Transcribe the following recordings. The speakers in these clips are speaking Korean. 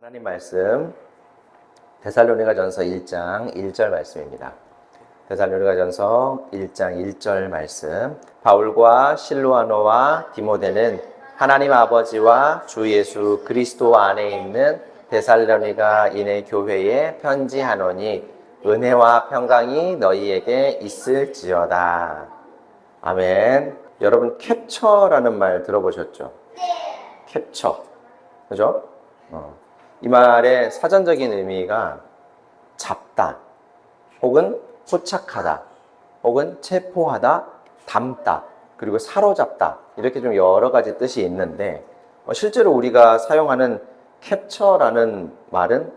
하나님 말씀 데살로니가전서 1장 1절 말씀입니다. 데살로니가전서 1장 1절 말씀. 바울과 실로아노와 디모데는 하나님 아버지와 주 예수 그리스도 안에 있는 데살로니가인의 교회에 편지하노니 은혜와 평강이 너희에게 있을지어다. 아멘. 여러분 캡처라는 말 들어보셨죠? 캡처. 그죠? 이 말의 사전적인 의미가 잡다, 혹은 포착하다, 혹은 체포하다, 담다, 그리고 사로잡다, 이렇게 좀 여러 가지 뜻이 있는데 실제로 우리가 사용하는 캡처라는 말은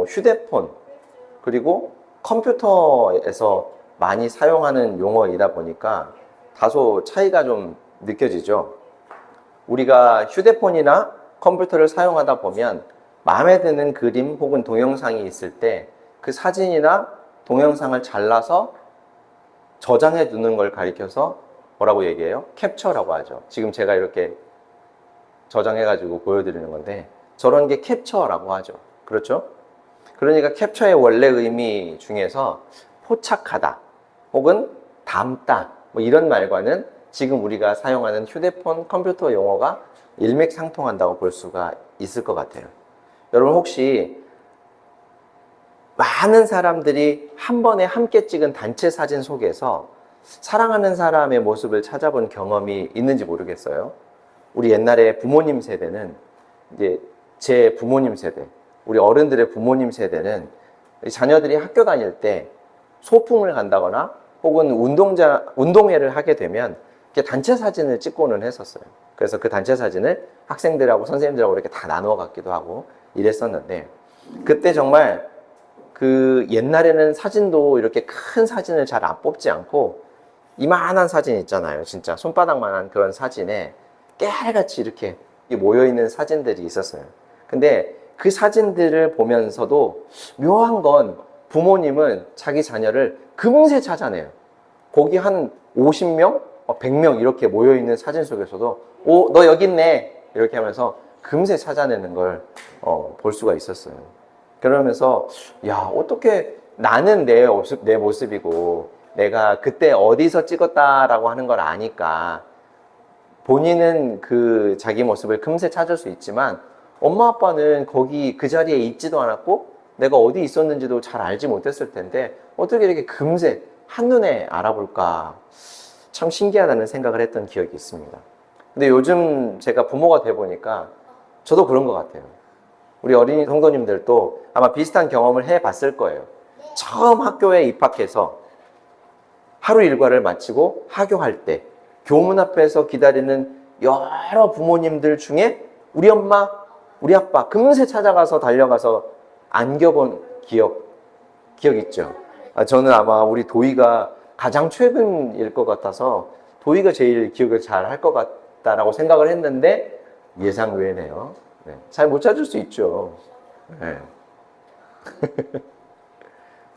휴대폰 그리고 컴퓨터에서 많이 사용하는 용어이다 보니까 다소 차이가 좀 느껴지죠. 우리가 휴대폰이나 컴퓨터를 사용하다 보면 마음에 드는 그림 혹은 동영상이 있을 때 그 사진이나 동영상을 잘라서 저장해 두는 걸 가리켜서 뭐라고 얘기해요? 캡처라고 하죠. 지금 제가 이렇게 저장해 가지고 보여드리는 건데 저런 게 캡처라고 하죠. 그렇죠? 그러니까 캡처의 원래 의미 중에서 포착하다 혹은 담다 뭐 이런 말과는 지금 우리가 사용하는 휴대폰, 컴퓨터 용어가 일맥상통한다고 볼 수가 있을 것 같아요. 여러분 혹시 많은 사람들이 한 번에 함께 찍은 단체 사진 속에서 사랑하는 사람의 모습을 찾아본 경험이 있는지 모르겠어요. 우리 옛날에 부모님 세대는 이제 제 부모님 세대, 우리 어른들의 부모님 세대는 자녀들이 학교 다닐 때 소풍을 간다거나 혹은 운동회를 하게 되면 이렇게 단체 사진을 찍고는 했었어요. 그래서 그 단체 사진을 학생들하고 선생님들하고 이렇게 다 나누어 갖기도 하고 이랬었는데 그때 정말 그 옛날에는 사진도 이렇게 큰 사진을 잘 안 뽑지 않고 이만한 사진 있잖아요. 진짜 손바닥만한 그런 사진에 깨알같이 이렇게 모여있는 사진들이 있었어요. 근데 그 사진들을 보면서도 묘한 건 부모님은 자기 자녀를 금세 찾아내요. 거기 한 50명, 100명 이렇게 모여있는 사진 속에서도 너 여기 있네 이렇게 하면서 금세 찾아내는 걸 볼 수가 있었어요. 그러면서 야 어떻게 나는 내 모습이고 내가 그때 어디서 찍었다라고 하는 걸 아니까 본인은 그 자기 모습을 금세 찾을 수 있지만 엄마 아빠는 거기 그 자리에 있지도 않았고 내가 어디 있었는지도 잘 알지 못했을 텐데 어떻게 이렇게 금세 한눈에 알아볼까 참 신기하다는 생각을 했던 기억이 있습니다. 근데 요즘 제가 부모가 돼 보니까 저도 그런 것 같아요. 우리 어린이 성도님들도 아마 비슷한 경험을 해봤을 거예요. 처음 학교에 입학해서 하루 일과를 마치고 하교할 때 교문 앞에서 기다리는 여러 부모님들 중에 우리 엄마, 우리 아빠 금세 찾아가서 달려가서 안겨본 기억 있죠? 저는 아마 우리 도희가 가장 최근일 것 같아서 도희가 제일 기억을 잘 할 것 같다라고 생각을 했는데 예상 외네요. 네. 잘 못 찾을 수 있죠. 네.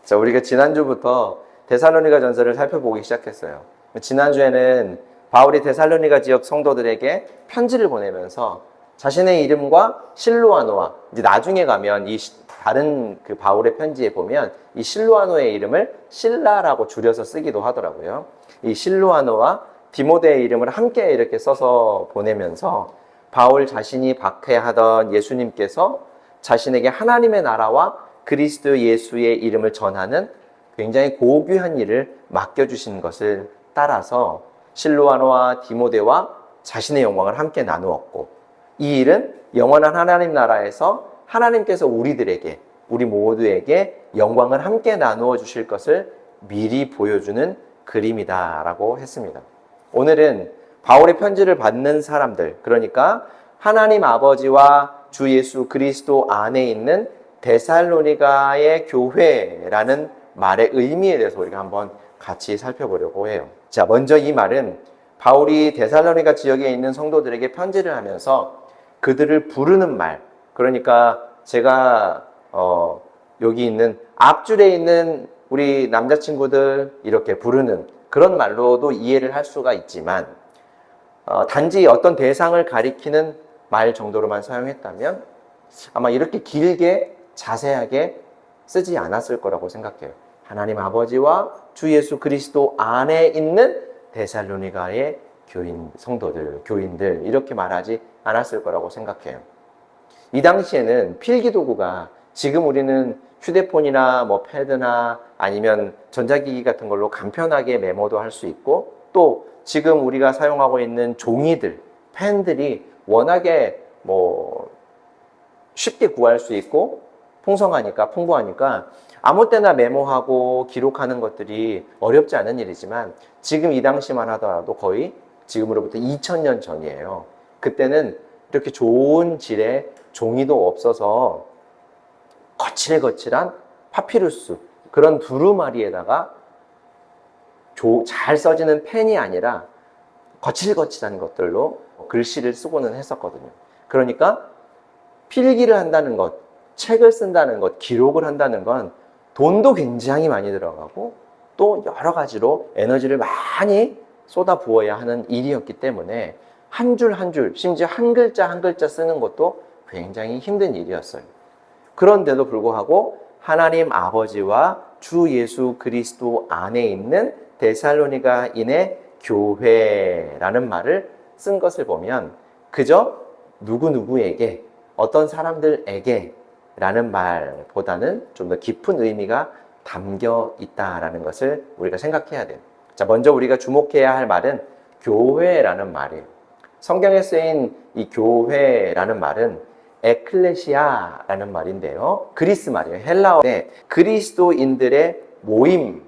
자, 우리가 지난주부터 데살로니가 전서를 살펴보기 시작했어요. 지난주에는 바울이 데살로니가 지역 성도들에게 편지를 보내면서 자신의 이름과 실로아노와 이제 나중에 가면 이 다른 그 바울의 편지에 보면 이 실로아노의 이름을 실라라고 줄여서 쓰기도 하더라고요. 이 실로아노와 디모데의 이름을 함께 이렇게 써서 보내면서 바울 자신이 박해하던 예수님께서 자신에게 하나님의 나라와 그리스도 예수의 이름을 전하는 굉장히 고귀한 일을 맡겨주신 것을 따라서 실로아노와 디모데와 자신의 영광을 함께 나누었고 이 일은 영원한 하나님 나라에서 하나님께서 우리 모두에게 영광을 함께 나누어 주실 것을 미리 보여주는 그림이다라고 했습니다. 오늘은 바울의 편지를 받는 사람들, 그러니까 하나님 아버지와 주 예수 그리스도 안에 있는 데살로니가의 교회라는 말의 의미에 대해서 우리가 한번 같이 살펴보려고 해요. 자, 먼저 이 말은 바울이 데살로니가 지역에 있는 성도들에게 편지를 하면서 그들을 부르는 말, 그러니까 제가 여기 있는 앞줄에 있는 우리 남자친구들 이렇게 부르는 그런 말로도 이해를 할 수가 있지만 단지 어떤 대상을 가리키는 말 정도로만 사용했다면 아마 이렇게 길게 자세하게 쓰지 않았을 거라고 생각해요. 하나님 아버지와 주 예수 그리스도 안에 있는 데살로니가의 성도들, 교인들 이렇게 말하지 않았을 거라고 생각해요. 이 당시에는 필기도구가 지금 우리는 휴대폰이나 뭐 패드나 아니면 전자기기 같은 걸로 간편하게 메모도 할 수 있고, 또 지금 우리가 사용하고 있는 종이들, 펜들이 워낙에 뭐 쉽게 구할 수 있고 풍부하니까 아무 때나 메모하고 기록하는 것들이 어렵지 않은 일이지만, 지금 이 당시만 하더라도 거의 지금으로부터 2000년 전이에요. 그때는 이렇게 좋은 질의 종이도 없어서 거칠거칠한 파피루스, 그런 두루마리에다가 잘 써지는 펜이 아니라 거칠거칠한 것들로 글씨를 쓰고는 했었거든요. 그러니까 필기를 한다는 것, 책을 쓴다는 것, 기록을 한다는 건 돈도 굉장히 많이 들어가고 또 여러 가지로 에너지를 많이 쏟아 부어야 하는 일이었기 때문에 한 줄 한 줄, 심지어 한 글자 한 글자 쓰는 것도 굉장히 힘든 일이었어요. 그런데도 불구하고 하나님 아버지와 주 예수 그리스도 안에 있는 데살로니가인의 교회라는 말을 쓴 것을 보면 그저 누구누구에게, 어떤 사람들에게 라는 말보다는 좀 더 깊은 의미가 담겨 있다라는 것을 우리가 생각해야 돼요. 자, 먼저 우리가 주목해야 할 말은 교회라는 말이에요. 성경에 쓰인 이 교회라는 말은 에클레시아라는 말인데요. 그리스 말이에요. 헬라어의 그리스도인들의 모임이라는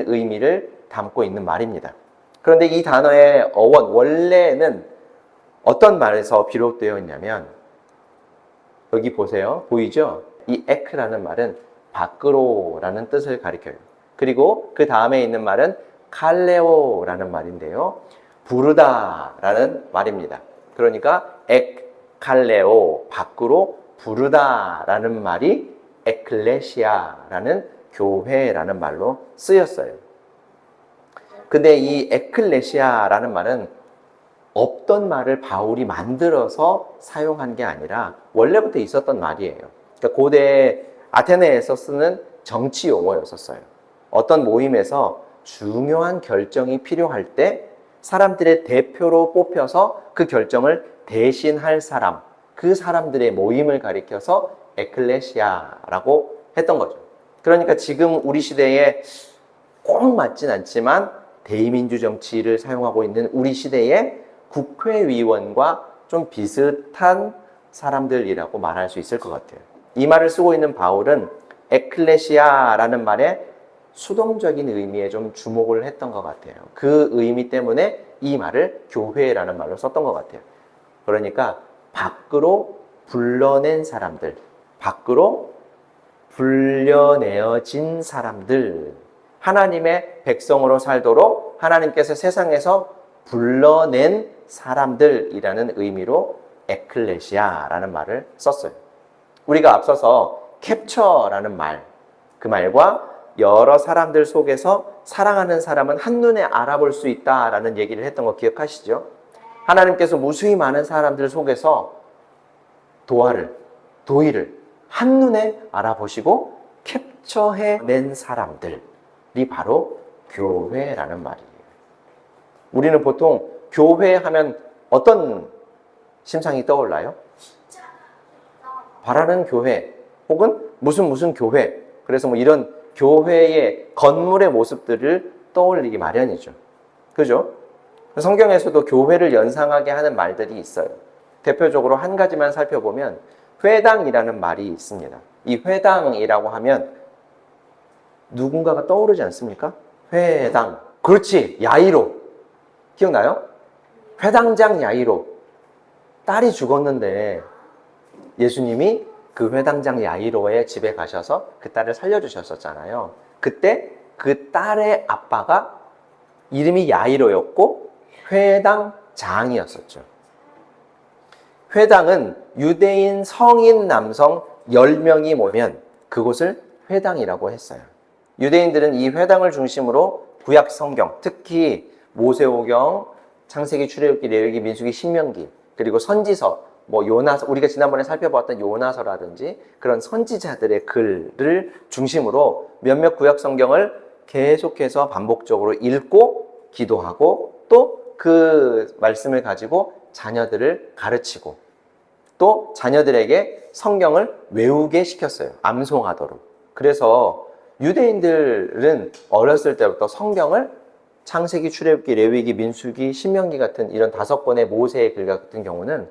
의미를 담고 있는 말입니다. 그런데 이 단어의 어원, 원래는 어떤 말에서 비롯되어 있냐면, 여기 보세요. 보이죠? 이 에크라는 말은 밖으로라는 뜻을 가리켜요. 그리고 그 다음에 있는 말은 칼레오라는 말인데요. 부르다라는 말입니다. 그러니까 칼레오, 밖으로 부르다라는 말이 에클레시아라는 교회라는 말로 쓰였어요. 근데 이 에클레시아라는 말은 없던 말을 바울이 만들어서 사용한 게 아니라 원래부터 있었던 말이에요. 그러니까 고대 아테네에서 쓰는 정치 용어였었어요. 어떤 모임에서 중요한 결정이 필요할 때 사람들의 대표로 뽑혀서 그 결정을 대신할 사람, 그 사람들의 모임을 가리켜서 에클레시아라고 했던 거죠. 그러니까 지금 우리 시대에 꼭 맞진 않지만 대의민주 정치를 사용하고 있는 우리 시대의 국회의원과 좀 비슷한 사람들이라고 말할 수 있을 것 같아요. 이 말을 쓰고 있는 바울은 에클레시아라는 말에 수동적인 의미에 좀 주목을 했던 것 같아요. 그 의미 때문에 이 말을 교회라는 말로 썼던 것 같아요. 그러니까 밖으로 불러낸 사람들, 밖으로 불려내어진 사람들, 하나님의 백성으로 살도록 하나님께서 세상에서 불러낸 사람들이라는 의미로 에클레시아라는 말을 썼어요. 우리가 앞서서 캡처라는 말, 그 말과 여러 사람들 속에서 사랑하는 사람은 한눈에 알아볼 수 있다라는 얘기를 했던 거 기억하시죠? 하나님께서 무수히 많은 사람들 속에서 도의를 한눈에 알아보시고 캡처해낸 사람들이 바로 교회라는 말이에요. 우리는 보통 교회 하면 어떤 심상이 떠올라요? 바라는 교회 혹은 무슨 교회, 그래서 뭐 이런 교회의 건물의 모습들을 떠올리기 마련이죠. 그죠? 성경에서도 교회를 연상하게 하는 말들이 있어요. 대표적으로 한 가지만 살펴보면 회당이라는 말이 있습니다. 이 회당이라고 하면 누군가가 떠오르지 않습니까? 회당. 그렇지, 야이로. 기억나요? 회당장 야이로. 딸이 죽었는데 예수님이 그 회당장 야이로의 집에 가셔서 그 딸을 살려주셨었잖아요. 그때 그 딸의 아빠가 이름이 야이로였고 회당장이었었죠. 회당은 유대인 성인 남성 10명이 모이면 그곳을 회당이라고 했어요. 유대인들은 이 회당을 중심으로 구약 성경, 특히 모세오경, 창세기, 출애굽기, 레위기, 민수기, 신명기, 그리고 선지서 뭐 요나서, 우리가 지난번에 살펴보았던 요나서라든지 그런 선지자들의 글을 중심으로 몇몇 구약 성경을 계속해서 반복적으로 읽고 기도하고 또 그 말씀을 가지고 자녀들을 가르치고 또 자녀들에게 성경을 외우게 시켰어요. 암송하도록. 그래서 유대인들은 어렸을 때부터 성경을 창세기, 출애굽기, 레위기, 민수기, 신명기 같은 이런 5권의 모세의 글 같은 경우는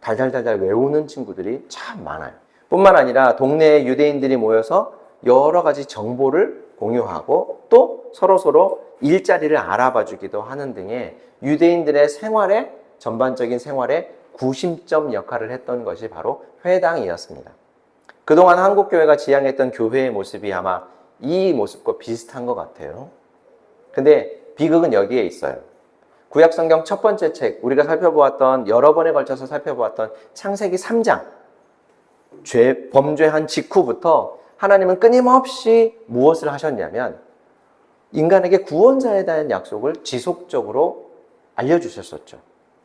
달달달달 외우는 친구들이 참 많아요. 뿐만 아니라 동네에 유대인들이 모여서 여러 가지 정보를 공유하고 또 서로서로 일자리를 알아봐 주기도 하는 등의 유대인들의 생활에, 전반적인 생활에 구심점 역할을 했던 것이 바로 회당이었습니다. 그동안 한국교회가 지향했던 교회의 모습이 아마 이 모습과 비슷한 것 같아요. 근데 비극은 여기에 있어요. 구약성경 첫 번째 책, 우리가 살펴보았던, 여러 번에 걸쳐서 살펴보았던 창세기 3장, 범죄한 직후부터 하나님은 끊임없이 무엇을 하셨냐면 인간에게 구원자에 대한 약속을 지속적으로 알려주셨었죠.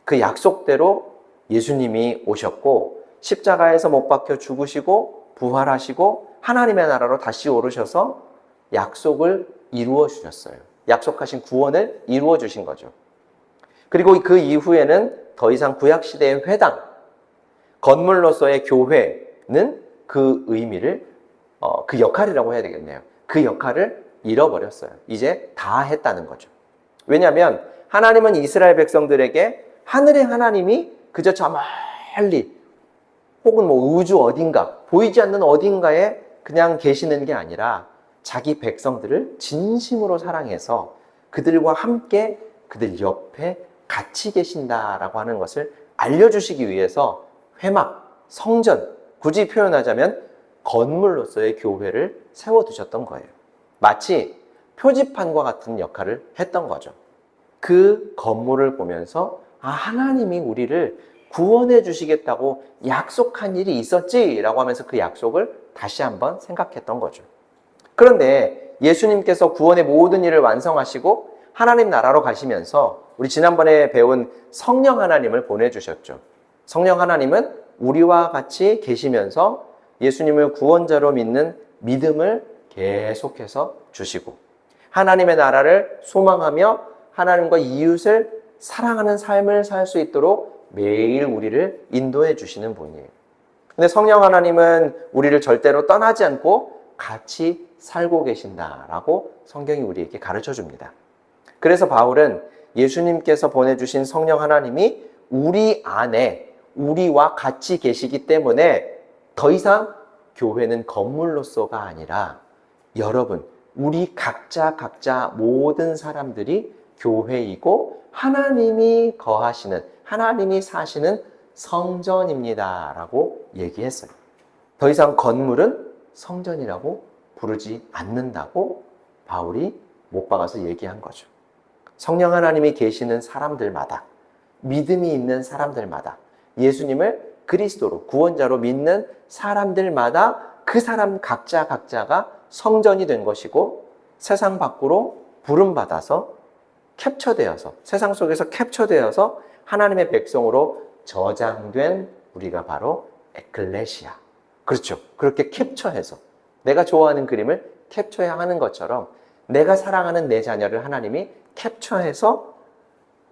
그 약속대로 예수님이 오셨고 십자가에서 못 박혀 죽으시고 부활하시고 하나님의 나라로 다시 오르셔서 약속을 이루어 주셨어요. 약속하신 구원을 이루어 주신 거죠. 그리고 그 이후에는 더 이상 구약시대의 회당, 건물로서의 교회는 그 의미를, 그 역할이라고 해야 되겠네요. 그 역할을 잃어버렸어요. 이제 다 했다는 거죠. 왜냐하면 하나님은 이스라엘 백성들에게 하늘의 하나님이 그저 저 멀리 혹은 뭐 우주 어딘가, 보이지 않는 어딘가에 그냥 계시는 게 아니라 자기 백성들을 진심으로 사랑해서 그들과 함께 그들 옆에 같이 계신다라고 하는 것을 알려주시기 위해서 회막, 성전, 굳이 표현하자면 건물로서의 교회를 세워두셨던 거예요. 마치 표지판과 같은 역할을 했던 거죠. 그 건물을 보면서 하나님이 우리를 구원해 주시겠다고 약속한 일이 있었지라고 하면서 그 약속을 다시 한번 생각했던 거죠. 그런데 예수님께서 구원의 모든 일을 완성하시고 하나님 나라로 가시면서 우리 지난번에 배운 성령 하나님을 보내주셨죠. 성령 하나님은 우리와 같이 계시면서 예수님을 구원자로 믿는 믿음을 계속해서 주시고 하나님의 나라를 소망하며 하나님과 이웃을 사랑하는 삶을 살 수 있도록 매일 우리를 인도해 주시는 분이에요. 근데 성령 하나님은 우리를 절대로 떠나지 않고 같이 살고 계신다라고 성경이 우리에게 가르쳐 줍니다. 그래서 바울은 예수님께서 보내주신 성령 하나님이 우리 안에 우리와 같이 계시기 때문에 더 이상 교회는 건물로서가 아니라 여러분, 우리 각자 모든 사람들이 교회이고 하나님이 거하시는, 하나님이 사시는 성전입니다 라고 얘기했어요. 더 이상 건물은 성전이라고 부르지 않는다고 바울이 못 박아서 얘기한 거죠. 성령 하나님이 계시는 사람들마다, 믿음이 있는 사람들마다, 예수님을 그리스도로 구원자로 믿는 사람들마다 그 사람 각자가 성전이 된 것이고 세상 밖으로 부름받아서 캡처되어서, 세상 속에서 캡처되어서 하나님의 백성으로 저장된 우리가 바로 에클레시아. 그렇죠. 그렇게 캡처해서 내가 좋아하는 그림을 캡처해야 하는 것처럼 내가 사랑하는 내 자녀를 하나님이 캡처해서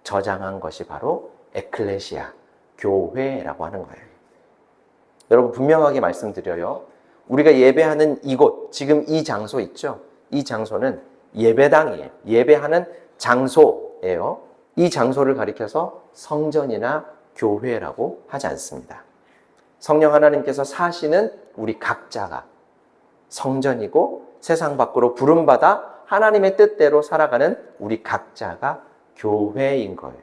저장한 것이 바로 에클레시아, 교회라고 하는 거예요. 여러분 분명하게 말씀드려요. 우리가 예배하는 이곳, 지금 이 장소 있죠? 이 장소는 예배당이에요. 예배하는 장소예요. 이 장소를 가리켜서 성전이나 교회라고 하지 않습니다. 성령 하나님께서 사시는 우리 각자가 성전이고 세상 밖으로 부름받아 하나님의 뜻대로 살아가는 우리 각자가 교회인 거예요.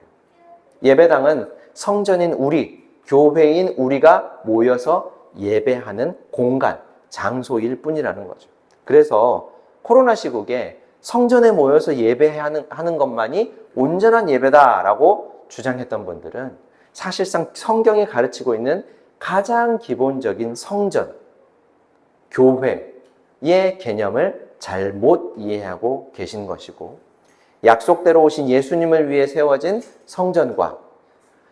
예배당은 성전인 우리, 교회인 우리가 모여서 예배하는 공간, 장소일 뿐이라는 거죠. 그래서 코로나 시국에 성전에 모여서 예배하는 것만이 온전한 예배다라고 주장했던 분들은 사실상 성경이 가르치고 있는 가장 기본적인 성전, 교회의 개념을 잘못 이해하고 계신 것이고 약속대로 오신 예수님을 위해 세워진 성전과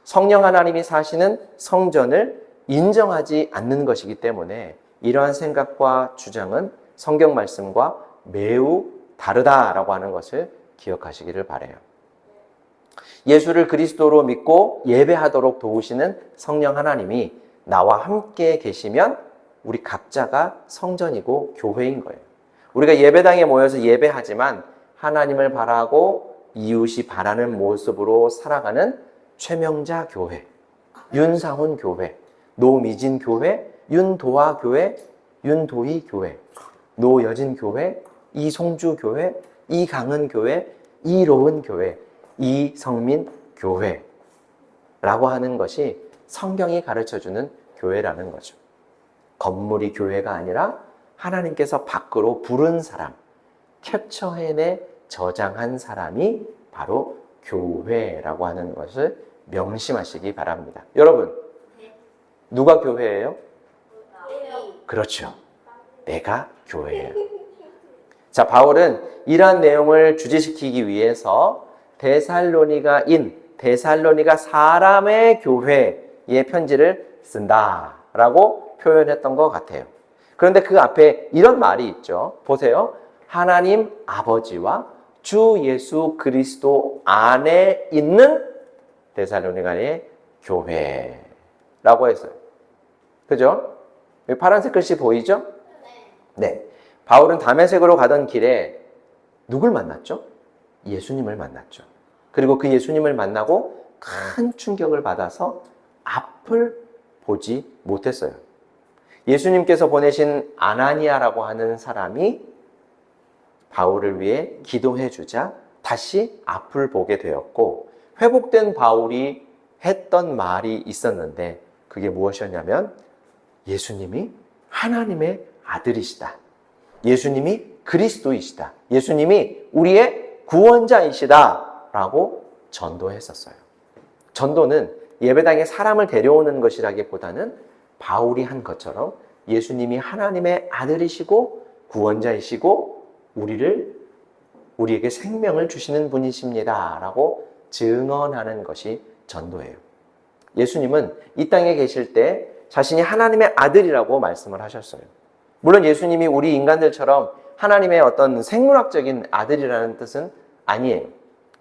성령 하나님이 사시는 성전을 인정하지 않는 것이기 때문에 이러한 생각과 주장은 성경 말씀과 매우 다르다라고 하는 것을 기억하시기를 바라요. 예수를 그리스도로 믿고 예배하도록 도우시는 성령 하나님이 나와 함께 계시면 우리 각자가 성전이고 교회인 거예요. 우리가 예배당에 모여서 예배하지만 하나님을 바라고 이웃이 바라는 모습으로 살아가는 최명자 교회, 윤상훈 교회, 노미진 교회, 윤도아 교회, 윤도희 교회, 노여진 교회, 이송주 교회, 이강은 교회, 이로은 교회, 이성민 교회라고 하는 것이 성경이 가르쳐주는 교회라는 거죠. 건물이 교회가 아니라 하나님께서 밖으로 부른 사람, 캡처해내 저장한 사람이 바로 교회라고 하는 것을 명심하시기 바랍니다. 여러분, 누가 교회예요? 그렇죠. 내가 교회예요. 자, 바울은 이러한 내용을 주지시키기 위해서 데살로니가 사람의 교회의 편지를 쓴다라고 표현했던 것 같아요. 그런데 그 앞에 이런 말이 있죠. 보세요. 하나님 아버지와 주 예수 그리스도 안에 있는 데살로니가의 교회라고 했어요. 그죠? 여기 파란색 글씨 보이죠? 네. 바울은 다메섹으로 가던 길에 누굴 만났죠? 예수님을 만났죠. 그리고 그 예수님을 만나고 큰 충격을 받아서 앞을 보지 못했어요. 예수님께서 보내신 아나니아라고 하는 사람이 바울을 위해 기도해 주자 다시 앞을 보게 되었고, 회복된 바울이 했던 말이 있었는데 그게 무엇이었냐면 예수님이 하나님의 아들이시다. 예수님이 그리스도이시다. 예수님이 우리의 구원자이시다 라고 전도했었어요. 전도는 예배당에 사람을 데려오는 것이라기보다는 바울이 한 것처럼 예수님이 하나님의 아들이시고 구원자이시고 우리에게 생명을 주시는 분이십니다 라고 증언하는 것이 전도예요. 예수님은 이 땅에 계실 때 자신이 하나님의 아들이라고 말씀을 하셨어요. 물론 예수님이 우리 인간들처럼 하나님의 어떤 생물학적인 아들이라는 뜻은 아니에요.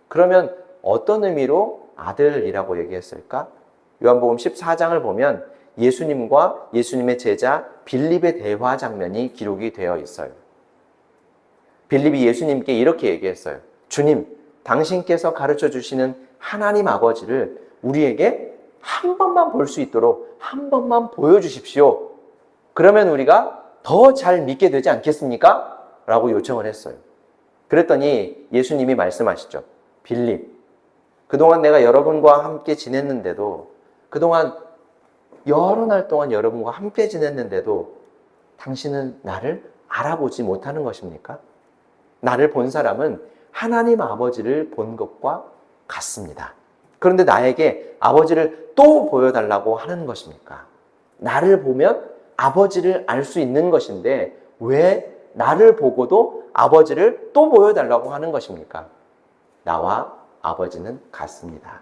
그러면 어떤 의미로 아들이라고 얘기했을까? 요한복음 14장을 보면 예수님과 예수님의 제자 빌립의 대화 장면이 기록이 되어 있어요. 빌립이 예수님께 이렇게 얘기했어요. 주님, 당신께서 가르쳐 주시는 하나님 아버지를 우리에게 한 번만 볼 수 있도록 한 번만 보여주십시오. 그러면 우리가 더 잘 믿게 되지 않겠습니까? 라고 요청을 했어요. 그랬더니 예수님이 말씀하시죠. 빌립, 그동안 내가 여러분과 함께 지냈는데도, 그동안 여러 날 동안 여러분과 함께 지냈는데도 당신은 나를 알아보지 못하는 것입니까? 나를 본 사람은 하나님 아버지를 본 것과 같습니다. 그런데 나에게 아버지를 또 보여달라고 하는 것입니까? 나를 보면 아버지를 알 수 있는 것인데 왜 나를 보고도 아버지를 또 보여달라고 하는 것입니까? 나와 아버지는 같습니다.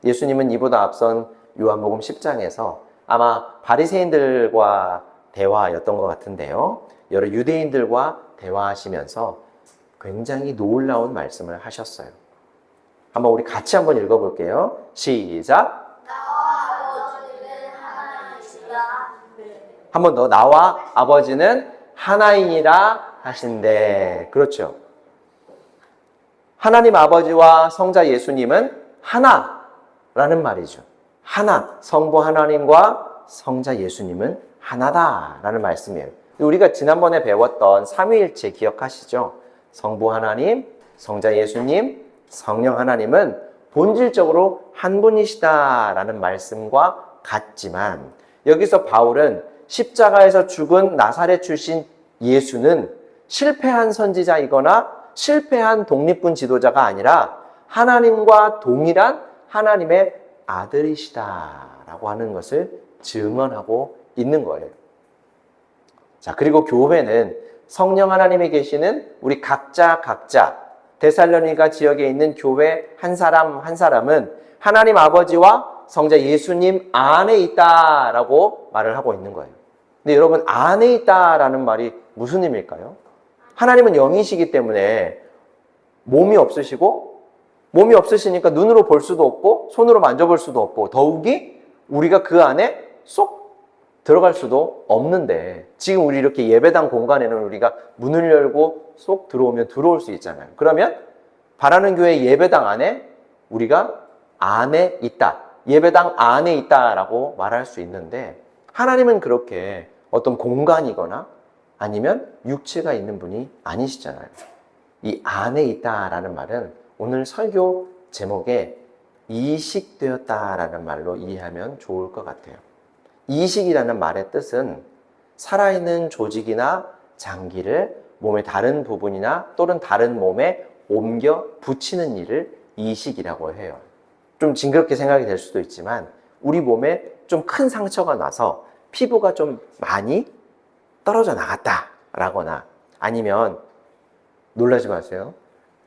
예수님은 이보다 앞선 요한복음 10장에서 아마 바리새인들과 대화였던 것 같은데요. 여러 유대인들과 대화하시면서 굉장히 놀라운 말씀을 하셨어요. 한번 우리 같이 한번 읽어볼게요. 시작. 나와 아버지는 하나이시다. 한 번 더. 나와 아버지는 하나이니라 하신대. 그렇죠. 하나님 아버지와 성자 예수님은 하나라는 말이죠. 하나. 성부 하나님과 성자 예수님은 하나다라는 말씀이에요. 우리가 지난번에 배웠던 삼위일체 기억하시죠? 성부 하나님, 성자 예수님, 성령 하나님은 본질적으로 한 분이시다라는 말씀과 같지만, 여기서 바울은 십자가에서 죽은 나사렛 출신 예수는 실패한 선지자이거나 실패한 독립군 지도자가 아니라 하나님과 동일한 하나님의 아들이시다라고 하는 것을 증언하고 있는 거예요. 자, 그리고 교회는 성령 하나님이 계시는 우리 각자 데살로니가 지역에 있는 교회 한 사람 한 사람은 하나님 아버지와 성자 예수님 안에 있다라고 말을 하고 있는 거예요. 근데 여러분, 안에 있다라는 말이 무슨 의미일까요? 하나님은 영이시기 때문에 몸이 없으시니까 눈으로 볼 수도 없고 손으로 만져볼 수도 없고 더욱이 우리가 그 안에 쏙 들어갈 수도 없는데, 지금 우리 이렇게 예배당 공간에는 우리가 문을 열고 쏙 들어오면 들어올 수 있잖아요. 그러면 바라는 교회 예배당 안에 우리가 안에 있다, 예배당 안에 있다라고 말할 수 있는데, 하나님은 그렇게 어떤 공간이거나 아니면 육체가 있는 분이 아니시잖아요. 이 안에 있다라는 말은 오늘 설교 제목에 이식되었다라는 말로 이해하면 좋을 것 같아요. 이식이라는 말의 뜻은 살아있는 조직이나 장기를 몸의 다른 부분이나 또는 다른 몸에 옮겨 붙이는 일을 이식이라고 해요. 좀 징그럽게 생각이 될 수도 있지만, 우리 몸에 좀 큰 상처가 나서 피부가 좀 많이 떨어져 나갔다라거나, 아니면 놀라지 마세요,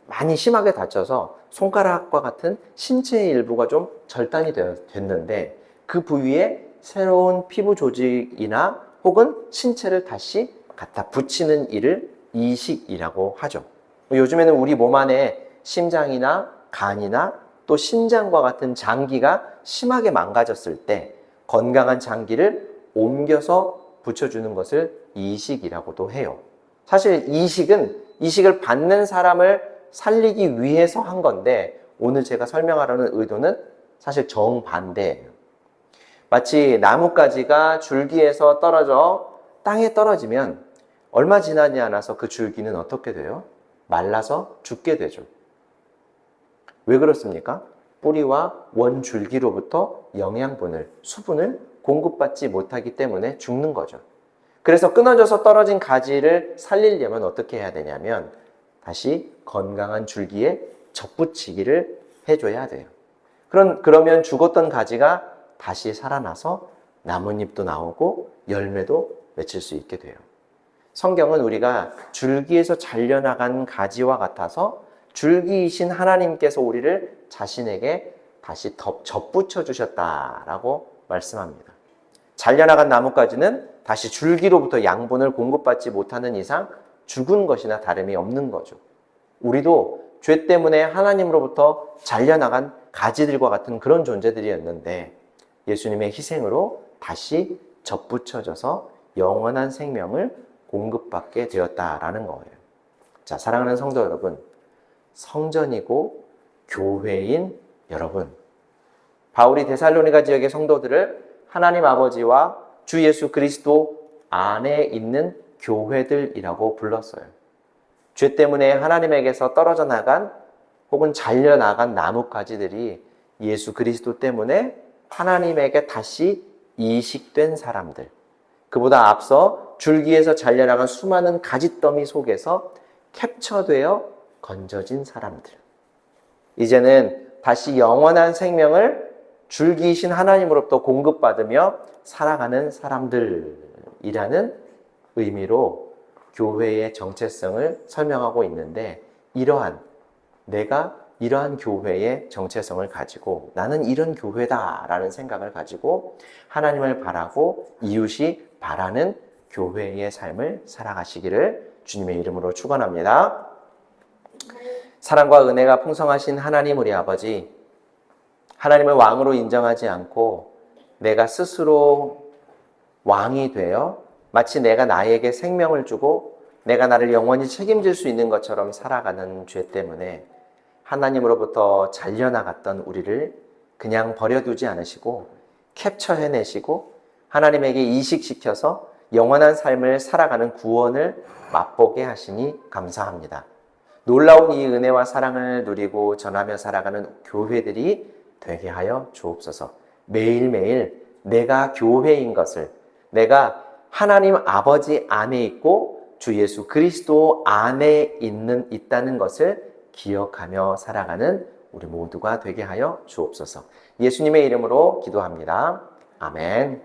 많이 심하게 다쳐서 손가락과 같은 신체의 일부가 좀 절단이 됐는데 그 부위에 새로운 피부 조직이나 혹은 신체를 다시 갖다 붙이는 일을 이식이라고 하죠. 요즘에는 우리 몸 안에 심장이나 간이나 또 신장과 같은 장기가 심하게 망가졌을 때 건강한 장기를 옮겨서 붙여주는 것을 이식이라고도 해요. 사실 이식을 받는 사람을 살리기 위해서 한 건데, 오늘 제가 설명하려는 의도는 사실 정반대예요. 마치 나뭇가지가 줄기에서 떨어져 땅에 떨어지면 얼마 지나지 않아서 그 줄기는 어떻게 돼요? 말라서 죽게 되죠. 왜 그렇습니까? 뿌리와 원줄기로부터 영양분을, 수분을 공급받지 못하기 때문에 죽는 거죠. 그래서 끊어져서 떨어진 가지를 살리려면 어떻게 해야 되냐면 다시 건강한 줄기에 접붙이기를 해줘야 돼요. 그러면 죽었던 가지가 다시 살아나서 나뭇잎도 나오고 열매도 맺힐 수 있게 돼요. 성경은 우리가 줄기에서 잘려나간 가지와 같아서 줄기이신 하나님께서 우리를 자신에게 다시 접붙여 주셨다라고 말씀합니다. 잘려나간 나뭇가지는 다시 줄기로부터 양분을 공급받지 못하는 이상 죽은 것이나 다름이 없는 거죠. 우리도 죄 때문에 하나님으로부터 잘려나간 가지들과 같은 그런 존재들이었는데 예수님의 희생으로 다시 접붙여져서 영원한 생명을 공급받게 되었다라는 거예요. 자, 사랑하는 성도 여러분, 성전이고 교회인 여러분, 바울이 데살로니가 지역의 성도들을 하나님 아버지와 주 예수 그리스도 안에 있는 교회들이라고 불렀어요. 죄 때문에 하나님에게서 떨어져 나간 혹은 잘려 나간 나뭇가지들이 예수 그리스도 때문에 하나님에게 다시 이식된 사람들, 그보다 앞서 줄기에서 잘려나간 수많은 가지더미 속에서 캡처되어 건져진 사람들, 이제는 다시 영원한 생명을 줄기이신 하나님으로부터 공급받으며 살아가는 사람들이라는 의미로 교회의 정체성을 설명하고 있는데, 내가 이러한 교회의 정체성을 가지고 나는 이런 교회다라는 생각을 가지고 하나님을 바라고 이웃이 바라는 교회의 삶을 살아가시기를 주님의 이름으로 축원합니다. 사랑과 은혜가 풍성하신 하나님 우리 아버지, 하나님을 왕으로 인정하지 않고 내가 스스로 왕이 되어 마치 내가 나에게 생명을 주고 내가 나를 영원히 책임질 수 있는 것처럼 살아가는 죄 때문에 하나님으로부터 잘려나갔던 우리를 그냥 버려두지 않으시고 캡처해내시고 하나님에게 이식시켜서 영원한 삶을 살아가는 구원을 맛보게 하시니 감사합니다. 놀라운 이 은혜와 사랑을 누리고 전하며 살아가는 교회들이 되게 하여 주옵소서. 매일매일 내가 교회인 것을, 내가 하나님 아버지 안에 있고 주 예수 그리스도 안에 있다는 것을 기억하며 살아가는 우리 모두가 되게 하여 주옵소서. 예수님의 이름으로 기도합니다. 아멘.